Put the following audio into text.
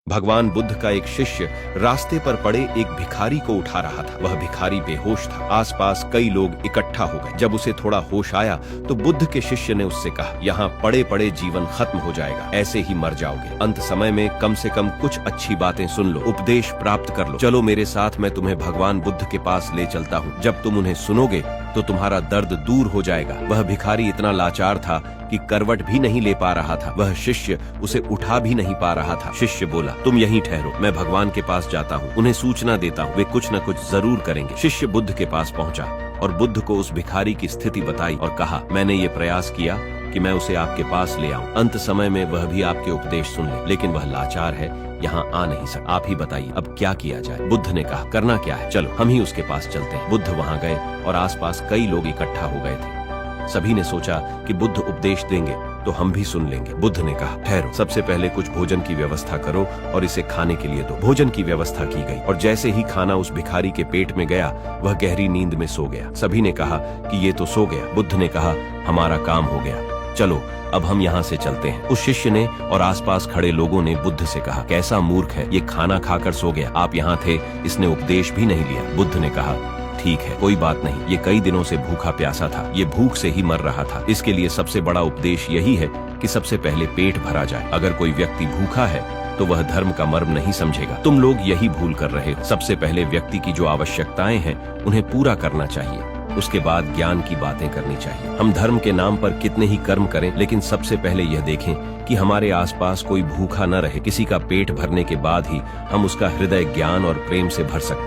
भगवान बुद्ध का एक शिष्य रास्ते पर पड़े एक भिखारी को उठा रहा था। वह भिखारी बेहोश था। आसपास कई लोग इकट्ठा हो गए। जब उसे थोड़ा होश आया तो बुद्ध के शिष्य ने उससे कहा, यहाँ पड़े पड़े जीवन खत्म हो जाएगा, ऐसे ही मर जाओगे। अंत समय में कम से कम कुछ अच्छी बातें सुन लो, उपदेश प्राप्त कर लो। चलो मेरे साथ, मैं तुम्हें भगवान बुद्ध के पास ले चलता हूँ। जब तुम उन्हें सुनोगे तो तुम्हारा दर्द दूर हो जाएगा। वह भिखारी इतना लाचार था कि करवट भी नहीं ले पा रहा था। वह शिष्य उसे उठा भी नहीं पा रहा था। शिष्य बोला, तुम यहीं ठहरो, मैं भगवान के पास जाता हूँ, उन्हें सूचना देता हूँ, वे कुछ न कुछ जरूर करेंगे। शिष्य बुद्ध के पास पहुंचा और बुद्ध को उस भिखारी की स्थिति बताई और कहा, मैंने ये प्रयास किया कि मैं उसे आपके पास ले आऊं। अंत समय में वह भी आपके उपदेश सुन ले, लेकिन वह लाचार है, यहाँ आ नहीं सकता। आप ही बताइए अब क्या किया जाए। बुद्ध ने कहा, करना क्या है, चलो हम ही उसके पास चलते हैं। बुद्ध वहाँ गए और आसपास कई लोग इकट्ठा हो गए थे। सभी ने सोचा कि बुद्ध उपदेश देंगे तो हम भी सुन लेंगे। बुद्ध ने कहा, ठहरो, सबसे पहले कुछ भोजन की व्यवस्था करो और इसे खाने के लिए दो। भोजन की व्यवस्था की गई और जैसे ही खाना उस भिखारी के पेट में गया, वह गहरी नींद में सो गया। सभी ने कहा कि ये तो सो गया। बुद्ध ने कहा, हमारा काम हो गया, चलो अब हम यहाँ से चलते हैं। उस शिष्य ने और आसपास खड़े लोगों ने बुद्ध से कहा, कैसा मूर्ख है, ये खाना खाकर सो गया, आप यहाँ थे, इसने उपदेश भी नहीं लिया। बुद्ध ने कहा, ठीक है, कोई बात नहीं, ये कई दिनों से भूखा प्यासा था, ये भूख से ही मर रहा था। इसके लिए सबसे बड़ा उपदेश यही है कि सबसे पहले पेट भरा जाए। अगर कोई व्यक्ति भूखा है तो वह धर्म का मर्म नहीं समझेगा। तुम लोग यही भूल कर रहे हो। सबसे पहले व्यक्ति की जो आवश्यकताएं हैं उन्हें पूरा करना चाहिए, उसके बाद ज्ञान की बातें करनी चाहिए। हम धर्म के नाम पर कितने ही कर्म करें, लेकिन सबसे पहले यह देखें कि हमारे आसपास कोई भूखा न रहे। किसी का पेट भरने के बाद ही हम उसका हृदय ज्ञान और प्रेम से भर सकते हैं।